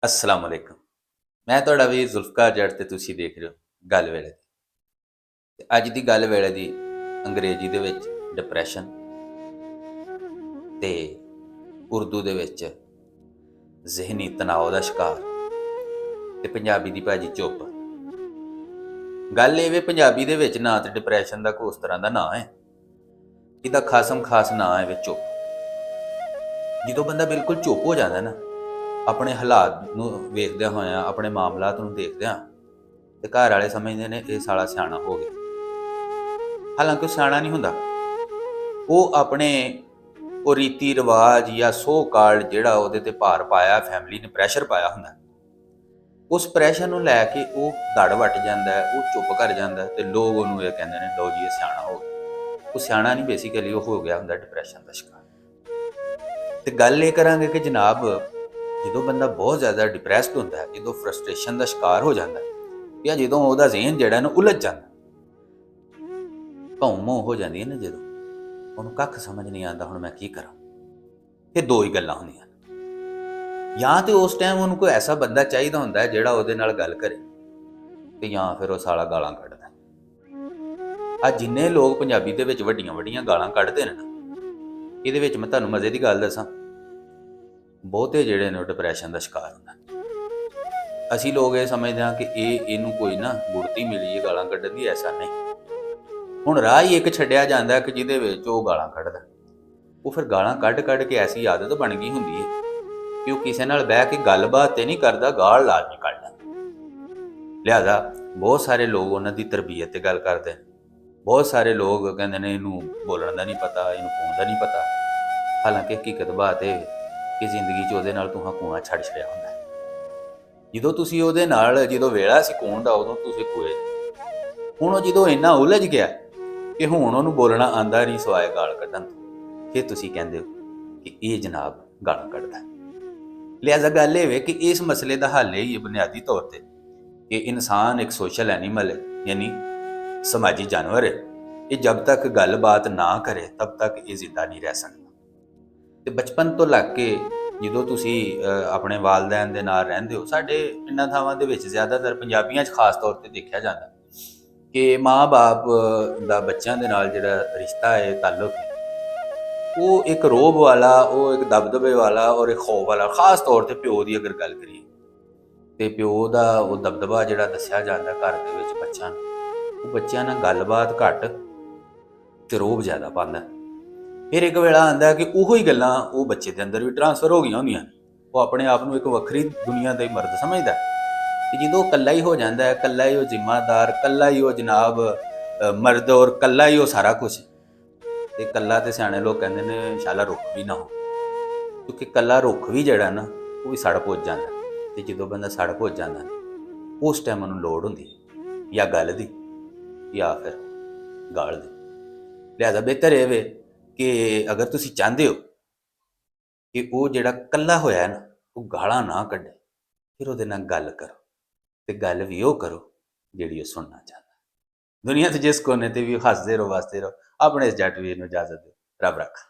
अस्सलाम वालेकुम। मैं ਤੁਹਾਡਾ ਵੀਰ ਜ਼ੁਲਫਕਾਰ ਜੱਟ ਤੇ ਤੁਸੀਂ ਦੇਖ ਰਹੇ ਹੋ ਗੱਲ ਵੇਲੇ ਦੀ। ਤੇ ਅੱਜ ਦੀ ਗੱਲ ਵੇਲੇ ਦੀ ਅੰਗਰੇਜ਼ੀ ਦੇ ਵਿੱਚ ਡਿਪਰੈਸ਼ਨ ਤੇ ਉਰਦੂ ਦੇ ਵਿੱਚ ਜ਼ਿਹਨੀ ਤਣਾਅ ਦਾ ਸ਼ਿਕਾਰ ਤੇ ਪੰਜਾਬੀ ਦੀ ਭਾਜੀ ਚੁੱਪ। ਗੱਲ ਇਹ ਵੇ ਪੰਜਾਬੀ ਦੇ ਵਿੱਚ ਨਾ ਤੇ ਡਿਪਰੈਸ਼ਨ ਦਾ ਕੋਈ ਉਸ ਤਰ੍ਹਾਂ ਦਾ ਨਾਂ ਹੈ, ਇਹਦਾ ਖਾਸਮ ਖਾਸ ਨਾਂ ਹੈ ਵੇ ਚੁੱਪ। ਜਦੋਂ ਬੰਦਾ ਬਿਲਕੁਲ ਚੁੱਪ ਹੋ ਜਾਂਦਾ ਨਾ ਆਪਣੇ ਹਾਲਾਤ ਨੂੰ ਵੇਖਦਿਆਂ ਹੋਇਆਂ, ਆਪਣੇ ਮਾਮਲਾਤ ਨੂੰ ਦੇਖਦਿਆਂ, ਤੇ ਘਰ ਵਾਲੇ ਸਮਝਦੇ ਨੇ ਇਹ ਸਾਲਾ ਸਿਆਣਾ ਹੋ ਗਿਆ। ਹਾਲਾਂਕਿ ਉਹ ਸਿਆਣਾ ਨਹੀਂ ਹੁੰਦਾ, ਉਹ ਆਪਣੇ ਉਹ ਰੀਤੀ ਰਿਵਾਜ ਜਾਂ ਸੋ ਕਾਲਡ ਜਿਹੜਾ ਉਹਦੇ ਤੇ ਭਾਰ ਪਾਇਆ, ਫੈਮਿਲੀ ਨੇ ਪ੍ਰੈਸ਼ਰ ਪਾਇਆ ਹੁੰਦਾ, ਉਸ ਪ੍ਰੈਸ਼ਰ ਨੂੰ ਲੈ ਕੇ ਉਹ ਦੜ ਵੱਟ ਜਾਂਦਾ ਹੈ, ਉਹ ਚੁੱਪ ਕਰ ਜਾਂਦਾ ਹੈ, ਤੇ ਲੋਕ ਉਹਨੂੰ ਇਹ ਕਹਿੰਦੇ ਨੇ ਲਓ ਜੀ ਇਹ ਸਿਆਣਾ ਹੋ ਗਿਆ। ਉਹ ਸਿਆਣਾ ਨਹੀਂ, ਬੇਸਿਕਲੀ ਉਹ ਹੋ ਗਿਆ ਹੁੰਦਾ ਡਿਪਰੈਸ਼ਨ ਦਾ ਸ਼ਿਕਾਰ। ਤੇ ਗੱਲ ਇਹ ਕਰਾਂਗੇ ਕਿ ਜਨਾਬ ਜਦੋਂ ਬੰਦਾ ਬਹੁਤ ਜ਼ਿਆਦਾ ਡਿਪਰੈਸਡ ਹੁੰਦਾ ਹੈ, ਜਦੋਂ ਫਰਸਟ੍ਰੇਸ਼ਨ ਦਾ ਸ਼ਿਕਾਰ ਹੋ ਜਾਂਦਾ ਹੈ, ਜਾਂ ਜਦੋਂ ਉਹਦਾ ਜ਼ਿਹਨ ਜਿਹੜਾ ਨਾ ਉਲਝ ਜਾਂਦਾ, ਭੌਂ ਹੋ ਜਾਂਦੀ ਹੈ ਨਾ, ਜਦੋਂ ਉਹਨੂੰ ਕੱਖ ਸਮਝ ਨਹੀਂ ਆਉਂਦਾ ਹੁਣ ਮੈਂ ਕੀ ਕਰਾਂ। ਇਹ ਦੋ ਹੀ ਗੱਲਾਂ ਹੁੰਦੀਆਂ, ਜਾਂ ਤੇ ਉਸ ਟਾਈਮ ਉਹਨੂੰ ਕੋਈ ਐਸਾ ਬੰਦਾ ਚਾਹੀਦਾ ਹੁੰਦਾ ਹੈ ਜਿਹੜਾ ਉਹਦੇ ਨਾਲ ਗੱਲ ਕਰੇ, ਤੇ ਜਾਂ ਫਿਰ ਉਹ ਸਾਲਾ ਗਾਲਾਂ ਕੱਢਦਾ। ਆ ਜਿੰਨੇ ਲੋਕ ਪੰਜਾਬੀ ਦੇ ਵਿੱਚ ਵੱਡੀਆਂ ਵੱਡੀਆਂ ਗਾਲਾਂ ਕੱਢਦੇ ਨੇ ਨਾ, ਇਹਦੇ ਵਿੱਚ ਮੈਂ ਤੁਹਾਨੂੰ ਮਜ਼ੇ ਦੀ ਗੱਲ ਦੱਸਾਂ, ਬਹੁਤੇ ਜਿਹੜੇ ਨੇ ਉਹ ਡਿਪਰੈਸ਼ਨ ਦਾ ਸ਼ਿਕਾਰ ਹੁੰਦਾ। ਅਸੀਂ ਲੋਕ ਇਹ ਸਮਝਦੇ ਹਾਂ ਕਿ ਇਹਨੂੰ ਕੋਈ ਨਾ ਗੁੜਤੀ ਮਿਲੀ ਹੈ ਗਾਲਾਂ ਕੱਢਣ ਦੀ, ਐਸਾ ਨਹੀਂ। ਹੁਣ ਰਾਹ ਹੀ ਇੱਕ ਛੱਡਿਆ ਜਾਂਦਾ ਕਿ ਜਿਹਦੇ ਵਿੱਚ ਉਹ ਗਾਲਾਂ ਕੱਢਦਾ, ਉਹ ਫਿਰ ਗਾਲਾਂ ਕੱਢ ਕੱਢ ਕੇ ਐਸੀ ਆਦਤ ਬਣ ਗਈ ਹੁੰਦੀ ਹੈ ਕਿ ਉਹ ਕਿਸੇ ਨਾਲ ਬਹਿ ਕੇ ਗੱਲਬਾਤ ਤੇ ਨਹੀਂ ਕਰਦਾ, ਗਾਲ ਲਾਜ਼ਮੀ ਕੱਢਦਾ। ਲਿਹਾਜ਼ਾ ਬਹੁਤ ਸਾਰੇ ਲੋਕ ਉਹਨਾਂ ਦੀ ਤਰਬੀਅਤ ਤੇ ਗੱਲ ਕਰਦੇ ਨੇ, ਬਹੁਤ ਸਾਰੇ ਲੋਕ ਕਹਿੰਦੇ ਨੇ ਇਹਨੂੰ ਬੋਲਣ ਦਾ ਨਹੀਂ ਪਤਾ, ਇਹਨੂੰ ਕੂਣ ਦਾ ਨਹੀਂ ਪਤਾ। ਹਾਲਾਂਕਿ ਹਕੀਕਤ ਬਾਤ ਇਹ ਕਿ ਜ਼ਿੰਦਗੀ 'ਚ ਉਹਦੇ ਨਾਲ ਤੁਹਾਂ ਕੂਣਾ ਛੱਡ ਛੜਿਆ ਹੁੰਦਾ। ਜਦੋਂ ਤੁਸੀਂ ਉਹਦੇ ਨਾਲ ਜਦੋਂ ਵੇਲਾ ਸੀ ਕੂਣ ਦਾ, ਉਦੋਂ ਤੁਸੀਂ ਕੂਏ। ਹੁਣ ਉਹ ਜਦੋਂ ਇੰਨਾ ਉਲਝ ਗਿਆ ਕਿ ਹੁਣ ਉਹਨੂੰ ਬੋਲਣਾ ਆਂਦਾ ਨਹੀਂ ਸਵਾਏ ਗਾਲ ਕੱਢਣ ਤੋਂ, ਫਿਰ ਤੁਸੀਂ ਕਹਿੰਦੇ ਹੋ ਕਿ ਇਹ ਜਨਾਬ ਗਾਲਾਂ ਕੱਢਦਾ। ਲਿਹਾਜ਼ਾ ਗੱਲ ਇਹ ਵੇ ਕਿ ਇਸ ਮਸਲੇ ਦਾ ਹੱਲ ਇਹ ਹੀ ਬੁਨਿਆਦੀ ਤੌਰ ਤੇ ਕਿ ਇਨਸਾਨ ਇੱਕ ਸੋਸ਼ਲ ਐਨੀਮਲ ਹੈ, ਯਾਨੀ ਸਮਾਜੀ ਜਾਨਵਰ ਹੈ। ਇਹ ਜਬ ਤੱਕ ਗੱਲਬਾਤ ਨਾ ਕਰੇ ਤਬ ਤੱਕ ਇਹ ਜ਼ਿੰਦਾ ਨਹੀਂ ਰਹਿ ਸਕਦਾ। ਤੇ ਬਚਪਨ ਤੋਂ ਲੱਗ ਕੇ ਜਦੋਂ ਤੁਸੀਂ ਆਪਣੇ ਵਾਲਦੈਨ ਦੇ ਨਾਲ ਰਹਿੰਦੇ ਹੋ, ਸਾਡੇ ਪਿੰਡਾਂ ਥਾਵਾਂ ਦੇ ਵਿੱਚ ਜ਼ਿਆਦਾਤਰ ਪੰਜਾਬੀਆਂ 'ਚ ਖਾਸ ਤੌਰ ਤੇ ਦੇਖਿਆ ਜਾਂਦਾ ਕਿ ਮਾਂ-ਬਾਪ ਦਾ ਬੱਚਿਆਂ ਦੇ ਨਾਲ ਜਿਹੜਾ ਰਿਸ਼ਤਾ ਹੈ, ਤਾਲੁਕ ਹੈ, ਉਹ ਇੱਕ ਰੋਹਬ ਵਾਲਾ, ਉਹ ਇੱਕ ਦਬਦਬੇ ਵਾਲਾ ਔਰ ਇੱਕ ਖੌਫ ਵਾਲਾ। ਖਾਸ ਤੌਰ ਤੇ ਪਿਓ ਦੀ ਅਗਰ ਗੱਲ ਕਰੀਏ ਤੇ ਪਿਓ ਦਾ ਉਹ ਦਬਦਬਾ ਜਿਹੜਾ ਦੱਸਿਆ ਜਾਂਦਾ ਘਰ ਦੇ ਵਿੱਚ ਬੱਚਿਆਂ ਨੂੰ, ਉਹ ਬੱਚਿਆਂ ਨਾਲ ਗੱਲਬਾਤ ਘੱਟ ਤੇ ਰੋਹਬ ਜ਼ਿਆਦਾ ਪਾਉਂਦਾ। ਫਿਰ ਇੱਕ ਵੇਲਾ ਆਉਂਦਾ ਕਿ ਉਹੋ ਹੀ ਗੱਲਾਂ ਉਹ ਬੱਚੇ ਦੇ ਅੰਦਰ ਵੀ ਟਰਾਂਸਫਰ ਹੋ ਗਈਆਂ ਹੁੰਦੀਆਂ, ਉਹ ਆਪਣੇ ਆਪ ਨੂੰ ਇੱਕ ਵੱਖਰੀ ਦੁਨੀਆ ਦਾ ਹੀ ਮਰਦ ਸਮਝਦਾ। ਤੇ ਜਦੋਂ ਇਕੱਲਾ ਹੀ ਹੋ ਜਾਂਦਾ ਹੈ, ਇਕੱਲਾ ਹੀ ਉਹ ਜ਼ਿੰਮੇਦਾਰ, ਇਕੱਲਾ ਹੀ ਉਹ ਜਨਾਬ ਮਰਦ ਔਰ ਇਕੱਲਾ ਹੀ ਉਹ ਸਾਰਾ ਕੁਛ, ਤੇ ਇਕੱਲਾ ਤੇ ਸਿਆਣੇ ਲੋਕ ਕਹਿੰਦੇ ਨੇ ਸ਼ਾਲਾ ਰੁੱਖ ਵੀ ਨਾ ਹੋ, ਕਿਉਂਕਿ ਇਕੱਲਾ ਰੁੱਖ ਵੀ ਜਿਹੜਾ ਨਾ ਉਹ ਵੀ ਸੜ ਪੁੱਜ ਜਾਂਦਾ। ਤੇ ਜਦੋਂ ਬੰਦਾ ਸੜ ਪੁੱਜ ਜਾਂਦਾ ਉਸ ਟਾਈਮ ਉਹਨੂੰ ਲੋੜ ਹੁੰਦੀ ਜਾਂ ਗੱਲ ਦੀ ਜਾਂ ਫਿਰ ਗਾਲ ਦੀ। ਲਿਹਾਜ਼ਾ ਬਿਹਤਰ ਇਹ ਵੇ ਕਿ ਅਗਰ ਤੁਸੀਂ ਚਾਹੁੰਦੇ ਹੋ ਕਿ ਉਹ ਜਿਹੜਾ ਇਕੱਲਾ ਹੋਇਆ ਨਾ ਉਹ ਗਾਲਾਂ ਨਾ ਕੱਢੇ, ਫਿਰ ਉਹਦੇ ਨਾਲ ਗੱਲ ਕਰੋ, ਤੇ ਗੱਲ ਵੀ ਉਹ ਕਰੋ ਜਿਹੜੀ ਉਹ ਸੁਣਨਾ ਚਾਹੁੰਦਾ। ਦੁਨੀਆ 'ਤੇ ਜਿਸ ਕੋਨੇ ਤੇ ਵੀ ਹੱਸਦੇ ਰਹੋ, ਵਸਦੇ ਰਹੋ। ਆਪਣੇ ਇਸ ਜੱਟ ਵੀਰ ਨੂੰ ਇਜਾਜ਼ਤ ਦਿਓ। ਰੱਬ ਰੱਖਾ।